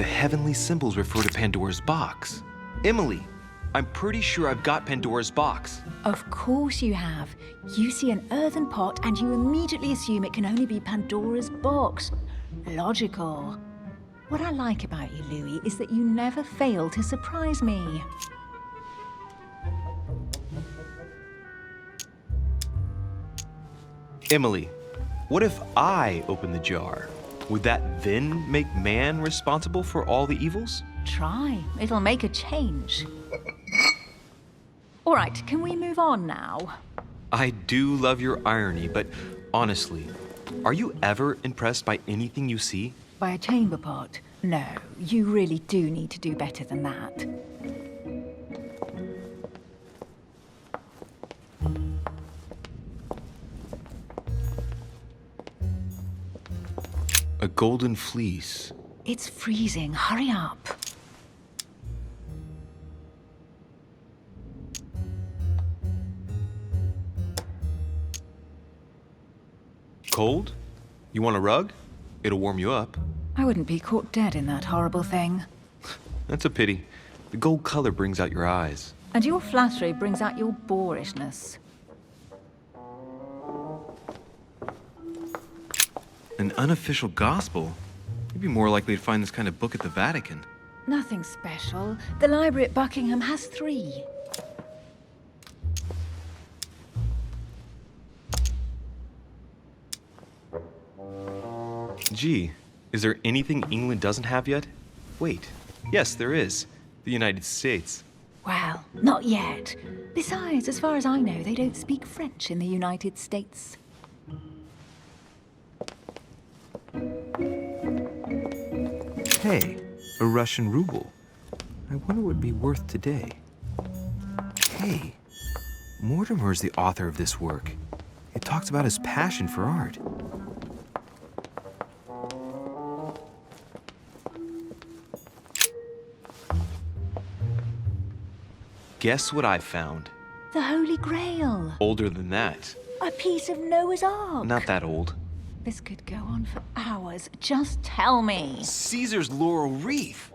The heavenly symbols refer to Pandora's box. Emily, I'm pretty sure I've got Pandora's box. Of course you have. You see an earthen pot and you immediately assume it can only be Pandora's box. Logical. What I like about you, Louis, is that you never fail to surprise me. Emily, what if I open the jar? Would that then make man responsible for all the evils? Try. It'll make a change. All right, can we move on now? I do love your irony, but honestly, are you ever impressed by anything you see? By a chamber pot? No, you really do need to do better than that. A golden fleece. It's freezing. Hurry up. Cold? You want a rug? It'll warm you up. I wouldn't be caught dead in that horrible thing. That's a pity. The gold color brings out your eyes. And your flattery brings out your boorishness. An unofficial gospel? You'd be more likely to find this kind of book at the Vatican. Nothing special. The library at Buckingham has 3. Gee, is there anything England doesn't have yet? Wait, yes, there is. The United States. Well, not yet. Besides, as far as I know, they don't speak French in the United States. Hey, a Russian ruble. I wonder what it'd be worth today. Hey, Mortimer's the author of this work. It talks about his passion for art. Guess what I found? The Holy Grail. Older than that. A piece of Noah's Ark. Not that old. This could go on for hours. Just tell me. Caesar's laurel wreath.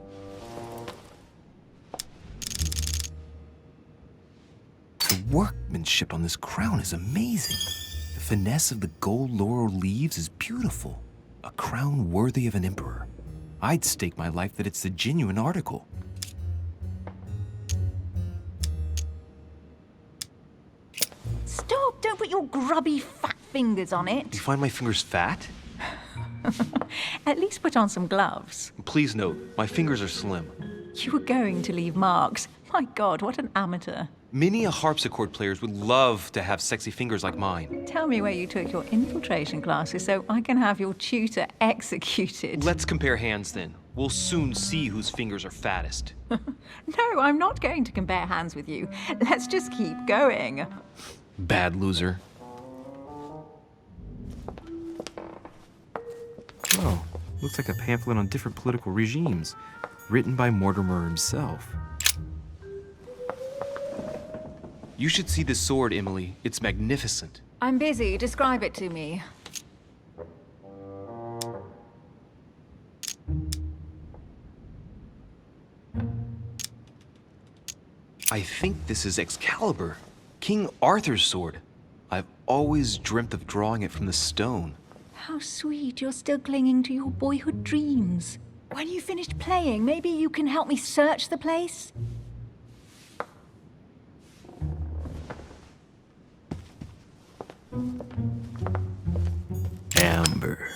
The workmanship on this crown is amazing. The finesse of the gold laurel leaves is beautiful. A crown worthy of an emperor. I'd stake my life that it's the genuine article. Stop! Don't put your grubby fat fingers on You it. find my fingers fat? At least put on some gloves. Please note, my fingers are slim. You were going to leave marks. My God, what an amateur. Many a harpsichord players would love to have sexy fingers like mine. Tell me where you took your infiltration classes so I can have your tutor executed. Let's compare hands then. We'll soon see whose fingers are fattest. No, I'm not going to compare hands with you. Let's just keep going. Bad loser. Oh, looks like a pamphlet on different political regimes, written by Mortimer himself. You should see this sword, Emily. It's magnificent. I'm busy. Describe it to me. I think this is Excalibur, King Arthur's sword. I've always dreamt of drawing it from the stone. How sweet. You're still clinging to your boyhood dreams. When you finished playing, maybe you can help me search the place? Amber.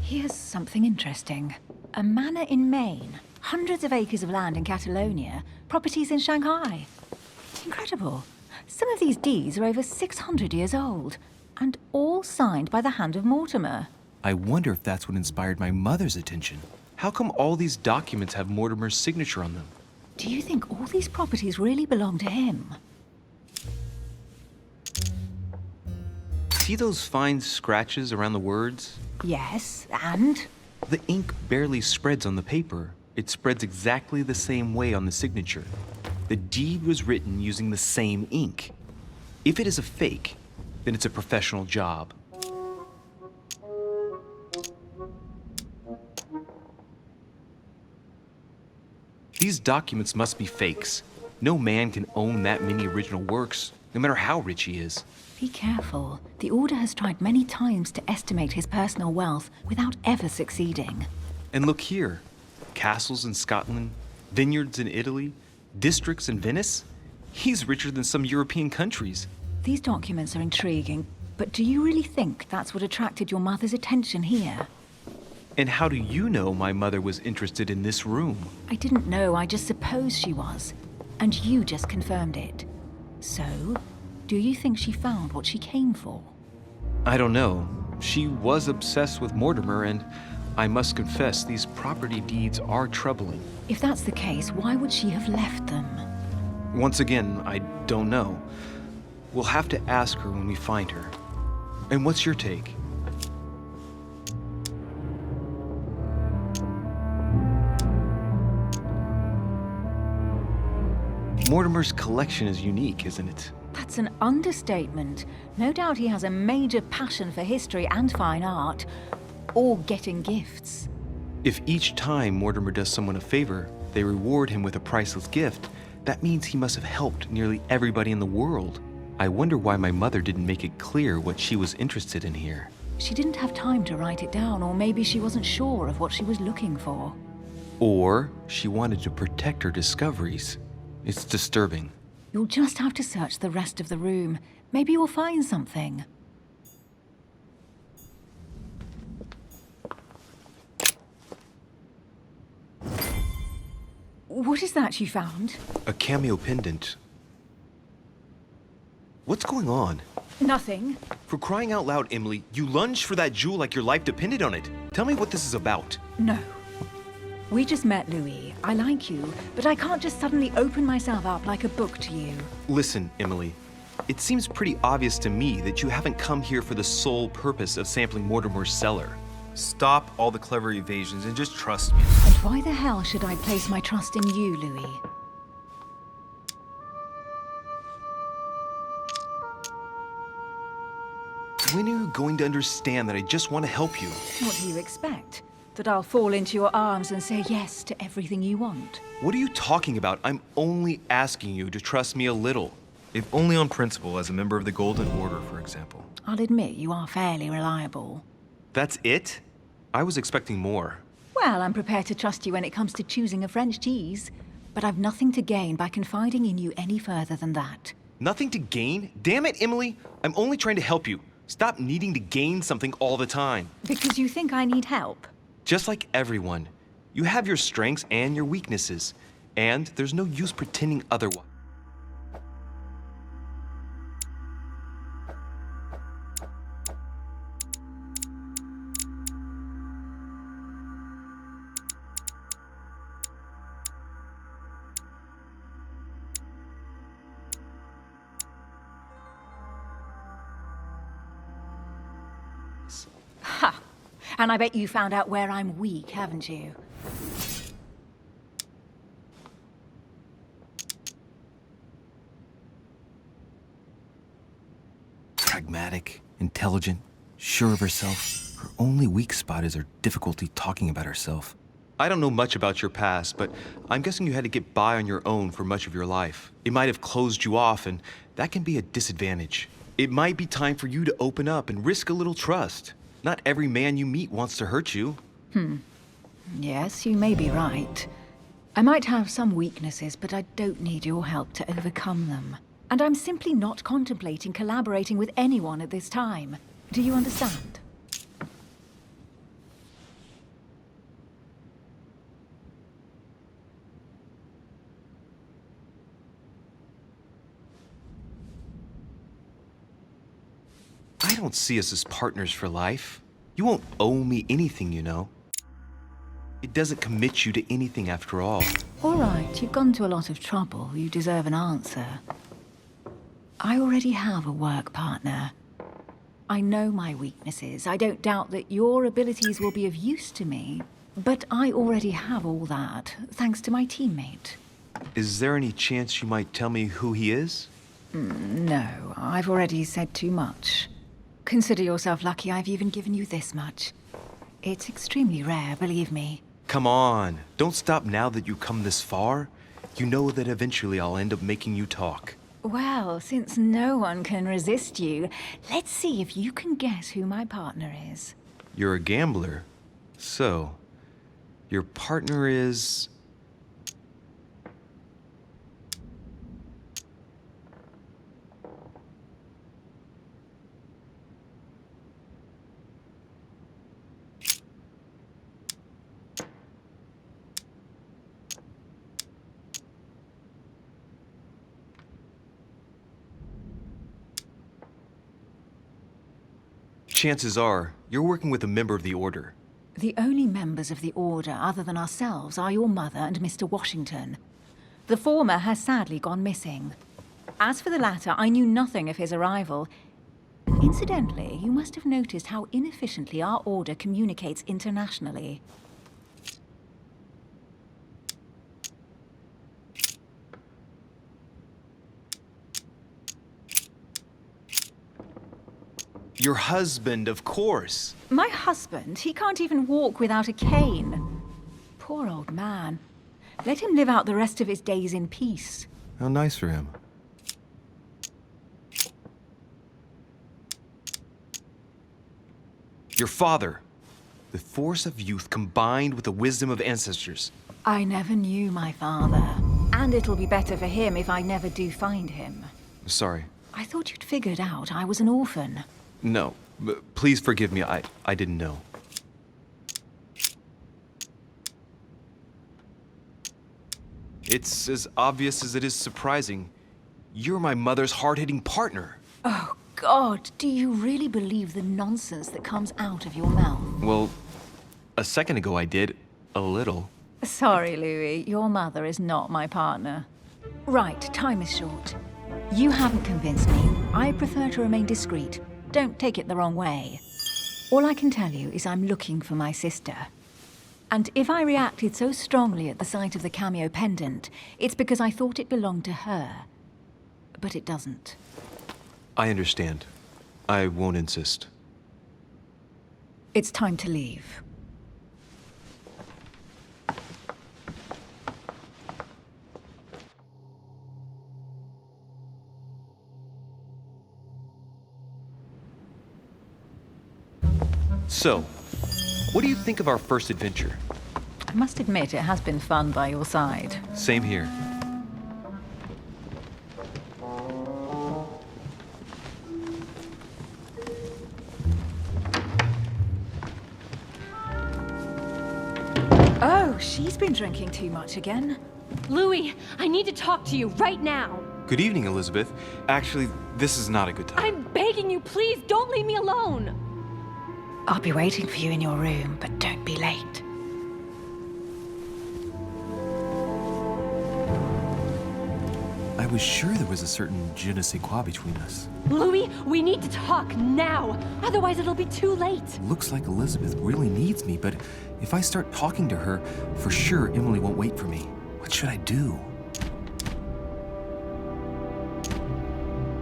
Here's something interesting. A manor in Maine, hundreds of acres of land in Catalonia, properties in Shanghai. Incredible. Some of these deeds are over 600 years old, and all signed by the hand of Mortimer. I wonder if that's what inspired my mother's attention. How come all these documents have Mortimer's signature on them? Do you think all these properties really belong to him? See those fine scratches around the words? Yes, and? The ink barely spreads on the paper. It spreads exactly the same way on the signature. The deed was written using the same ink. If it is a fake, then it's a professional job. These documents must be fakes. No man can own that many original works, no matter how rich he is. Be careful. The Order has tried many times to estimate his personal wealth without ever succeeding. And look here. Castles in Scotland, vineyards in Italy, districts in Venice. He's richer than some European countries. These documents are intriguing, but do you really think that's what attracted your mother's attention here? And how do you know my mother was interested in this room? I didn't know, I just supposed she was. And you just confirmed it. So, do you think she found what she came for? I don't know. She was obsessed with Mortimer, and I must confess these property deeds are troubling. If that's the case, why would she have left them? Once again, I don't know. We'll have to ask her when we find her. And what's your take? Mortimer's collection is unique, isn't it? That's an understatement. No doubt he has a major passion for history and fine art, or getting gifts. If each time Mortimer does someone a favor, they reward him with a priceless gift, that means he must have helped nearly everybody in the world. I wonder why my mother didn't make it clear what she was interested in here. She didn't have time to write it down, or maybe she wasn't sure of what she was looking for. Or she wanted to protect her discoveries. It's disturbing. You'll just have to search the rest of the room. Maybe you'll find something. What is that you found? A cameo pendant. What's going on? Nothing. For crying out loud, Emily, you lunged for that jewel like your life depended on it. Tell me what this is about. No. We just met, Louis. I like you, but I can't just suddenly open myself up like a book to you. Listen, Emily. It seems pretty obvious to me that you haven't come here for the sole purpose of sampling Mortimer's cellar. Stop all the clever evasions and just trust me. And why the hell should I place my trust in you, Louis? When are you going to understand that I just want to help you? What do you expect? That I'll fall into your arms and say yes to everything you want? What are you talking about? I'm only asking you to trust me a little. If only on principle, as a member of the Golden Order, for example. I'll admit you are fairly reliable. That's it? I was expecting more. Well, I'm prepared to trust you when it comes to choosing a French cheese. But I've nothing to gain by confiding in you any further than that. Nothing to gain? Damn it, Emily! I'm only trying to help you. Stop needing to gain something all the time. Because you think I need help? Just like everyone. You have your strengths and your weaknesses. And there's no use pretending otherwise. Ha! And I bet you found out where I'm weak, haven't you? Pragmatic, intelligent, sure of herself. Her only weak spot is her difficulty talking about herself. I don't know much about your past, but I'm guessing you had to get by on your own for much of your life. It might have closed you off, and that can be a disadvantage. It might be time for you to open up and risk a little trust. Not every man you meet wants to hurt you. Yes, you may be right. I might have some weaknesses, but I don't need your help to overcome them. And I'm simply not contemplating collaborating with anyone at this time. Do you understand? I don't see us as partners for life. You won't owe me anything, you know. It doesn't commit you to anything after all. All right, you've gone to a lot of trouble. You deserve an answer. I already have a work partner. I know my weaknesses. I don't doubt that your abilities will be of use to me. But I already have all that, thanks to my teammate. Is there any chance you might tell me who he is? No, I've already said too much. Consider yourself lucky I've even given you this much. It's extremely rare, believe me. Come on, don't stop now that you've come this far. You know that eventually I'll end up making you talk. Well, since no one can resist you, let's see if you can guess who my partner is. You're a gambler. So, your partner is... Chances are, you're working with a member of the Order. The only members of the Order other than ourselves are your mother and Mr. Washington. The former has sadly gone missing. As for the latter, I knew nothing of his arrival. Incidentally, you must have noticed how inefficiently our Order communicates internationally. Your husband, of course. My husband, he can't even walk without a cane. Poor old man. Let him live out the rest of his days in peace. How nice for him. Your father. The force of youth combined with the wisdom of ancestors. I never knew my father. And it'll be better for him if I never do find him. Sorry. I thought you'd figured out I was an orphan. No, please forgive me. I didn't know. It's as obvious as it is surprising. You're my mother's hard-hitting partner. Oh, God, do you really believe the nonsense that comes out of your mouth? Well, a second ago I did. A little. Sorry, Louis, your mother is not my partner. Right, time is short. You haven't convinced me. I prefer to remain discreet. Don't take it the wrong way. All I can tell you is I'm looking for my sister. And if I reacted so strongly at the sight of the cameo pendant, it's because I thought it belonged to her. But it doesn't. I understand. I won't insist. It's time to leave. So, what do you think of our first adventure? I must admit, it has been fun by your side. Same here. Oh, she's been drinking too much again. Louis, I need to talk to you right now. Good evening, Elizabeth. Actually, this is not a good time. I'm begging you, please don't leave me alone. I'll be waiting for you in your room, but don't be late. I was sure there was a certain je ne sais quoi between us. Louis, we need to talk now. Otherwise, it'll be too late. Looks like Elizabeth really needs me, but if I start talking to her, for sure Emily won't wait for me. What should I do?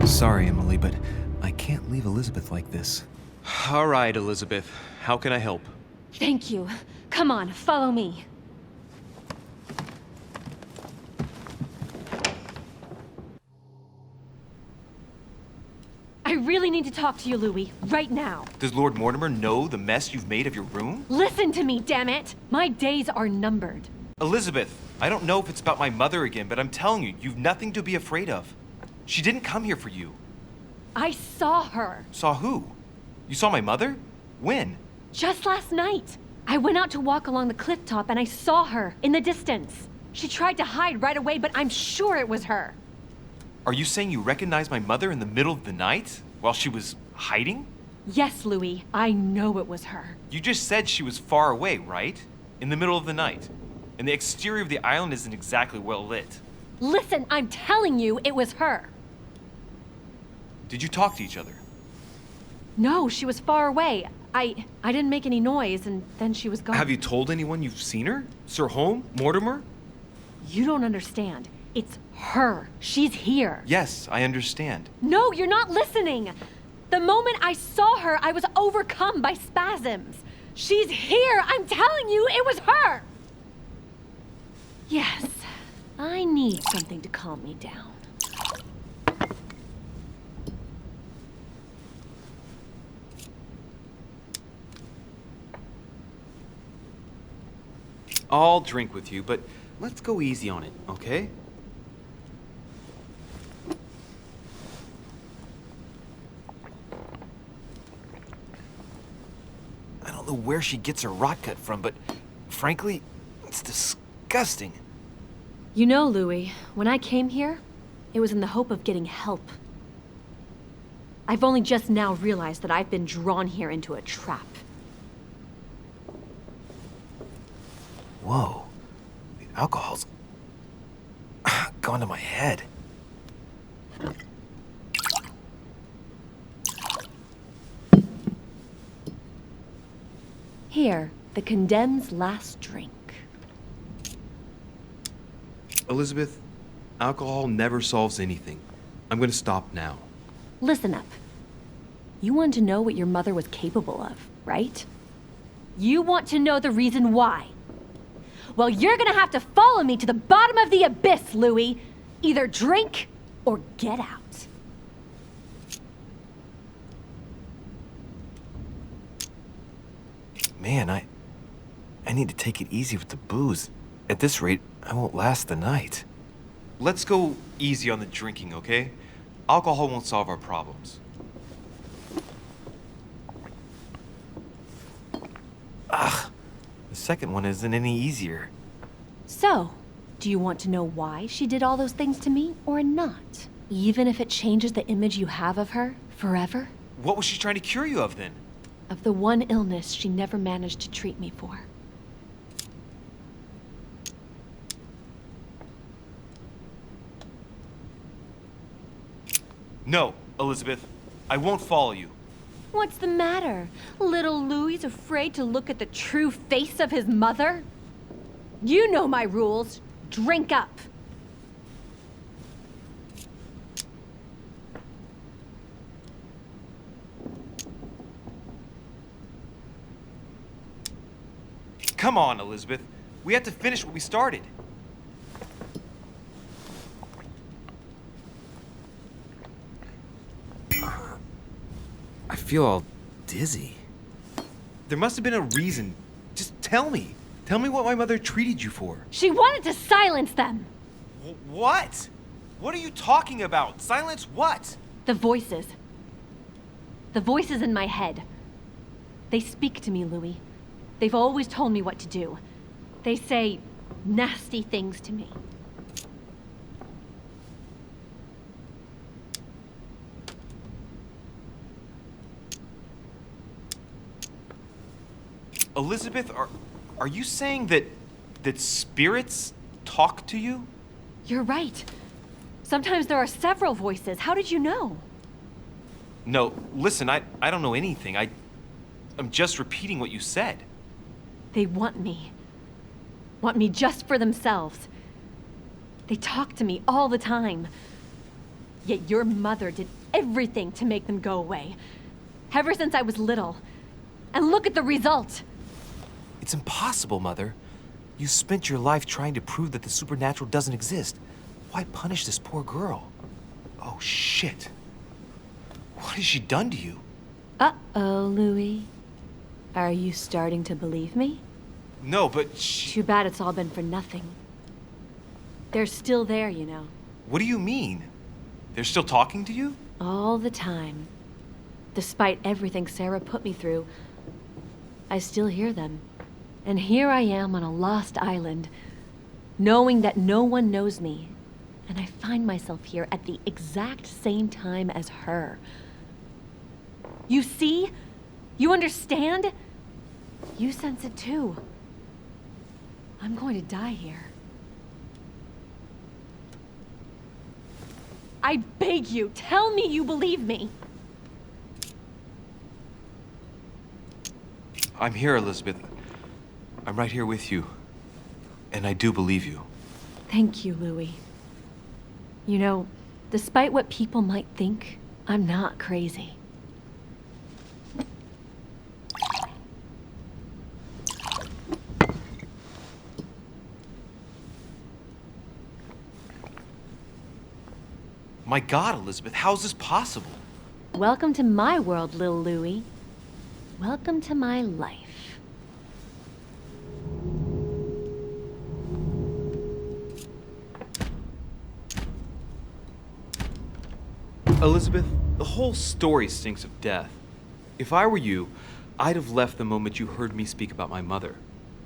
Sorry, Emily, but I can't leave Elizabeth like this. All right, Elizabeth. How can I help? Thank you. Come on, follow me. I really need to talk to you, Louis, right now. Does Lord Mortimer know the mess you've made of your room? Listen to me, damn it! My days are numbered. Elizabeth, I don't know if it's about my mother again, but I'm telling you, you've nothing to be afraid of. She didn't come here for you. I saw her. Saw who? You saw my mother? When? Just last night. I went out to walk along the cliff top and I saw her in the distance. She tried to hide right away, but I'm sure it was her. Are you saying you recognized my mother in the middle of the night while she was hiding? Yes, Louis, I know it was her. You just said she was far away, right? In the middle of the night. And the exterior of the island isn't exactly well lit. Listen, I'm telling you, it was her. Did you talk to each other? No, she was far away. I didn't make any noise, and then she was gone. Have you told anyone you've seen her? Sir Holmes? Mortimer? You don't understand. It's her. She's here. Yes, I understand. No, you're not listening. The moment I saw her, I was overcome by spasms. She's here. I'm telling you, it was her. Yes, I need something to calm me down. I'll drink with you, but let's go easy on it, okay? I don't know where she gets her rot gut from, but frankly, it's disgusting. You know, Louis, when I came here, it was in the hope of getting help. I've only just now realized that I've been drawn here into a trap. Whoa. The alcohol's gone to my head. Here, the condemned's last drink. Elizabeth, alcohol never solves anything. I'm gonna stop now. Listen up. You want to know what your mother was capable of, right? You want to know the reason why. Well, you're gonna have to follow me to the bottom of the abyss, Louis. Either drink or get out. Man, I need to take it easy with the booze. At this rate, I won't last the night. Let's go easy on the drinking, okay? Alcohol won't solve our problems. Ugh, the second one isn't any easier. So, do you want to know why she did all those things to me or not? Even if it changes the image you have of her forever? What was she trying to cure you of then? Of the one illness she never managed to treat me for. No, Elizabeth, I won't follow you. What's the matter? Little Louis's afraid to look at the true face of his mother? You know my rules. Drink up. Come on, Elizabeth. We have to finish what we started. I feel all dizzy. There must have been a reason. Just tell me. Tell me what my mother treated you for. She wanted to silence them. What? What are you talking about? Silence what? The voices. The voices in my head. They speak to me, Louis. They've always told me what to do. They say nasty things to me. Elizabeth, are you saying that spirits talk to you? You're right. Sometimes there are several voices. How did you know? No, listen, I don't know anything. I'm just repeating what you said. They want me. Want me just for themselves. They talk to me all the time. Yet your mother did everything to make them go away. Ever since I was little. And look at the result. It's impossible, Mother. You spent your life trying to prove that the supernatural doesn't exist. Why punish this poor girl? Oh, shit. What has she done to you? Uh-oh, Louis. Are you starting to believe me? No, but she... Too bad it's all been for nothing. They're still there, you know. What do you mean? They're still talking to you? All the time. Despite everything Sarah put me through, I still hear them. And here I am on a lost island, knowing that no one knows me. And I find myself here at the exact same time as her. You see? You understand? You sense it too. I'm going to die here. I beg you, tell me you believe me. I'm here, Elizabeth. I'm right here with you. And I do believe you. Thank you, Louis. You know, despite what people might think, I'm not crazy. My God, Elizabeth, how's this possible? Welcome to my world, Lil Louie. Welcome to my life. Elizabeth, the whole story stinks of death. If I were you, I'd have left the moment you heard me speak about my mother.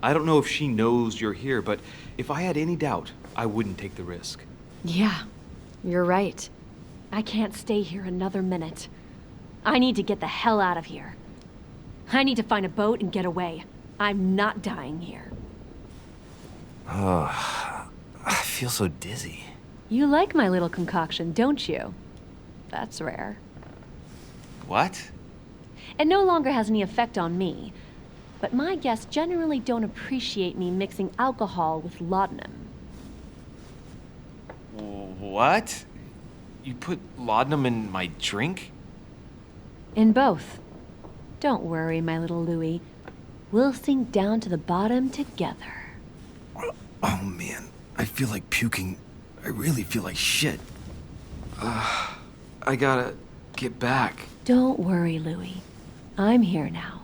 I don't know if she knows you're here, but if I had any doubt, I wouldn't take the risk. Yeah, you're right. I can't stay here another minute. I need to get the hell out of here. I need to find a boat and get away. I'm not dying here. Oh, I feel so dizzy. You like my little concoction, don't you? That's rare. What? It no longer has any effect on me, but my guests generally don't appreciate me mixing alcohol with laudanum. What? You put laudanum in my drink? In both. Don't worry, my little Louie. We'll sink down to the bottom together. Oh man, I feel like puking. I really feel like shit. I gotta get back. Don't worry, Louie. I'm here now.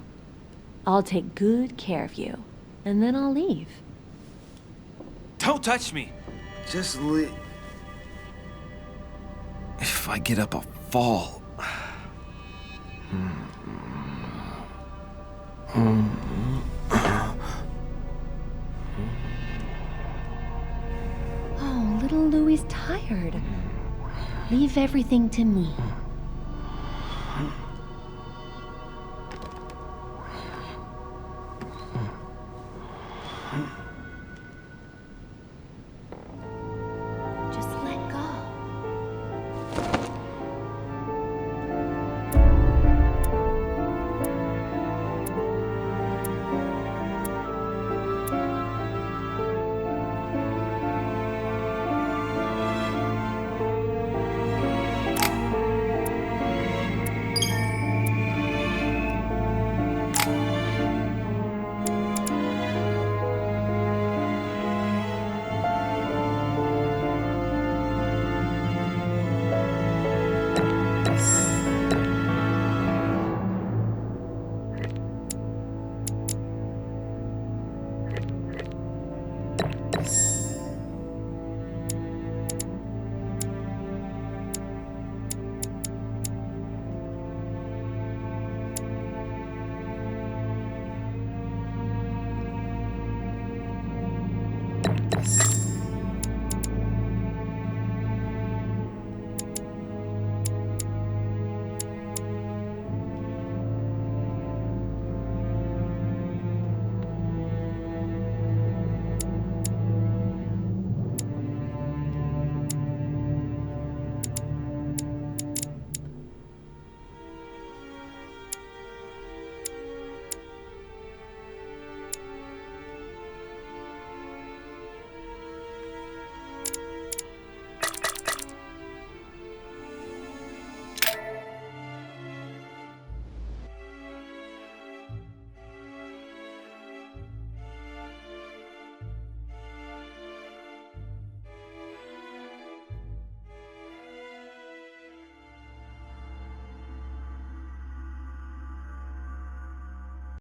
I'll take good care of you, and then I'll leave. Don't touch me! Just leave. If I get up, I'll fall. Oh, little Louie's tired. Leave everything to me. Just let go.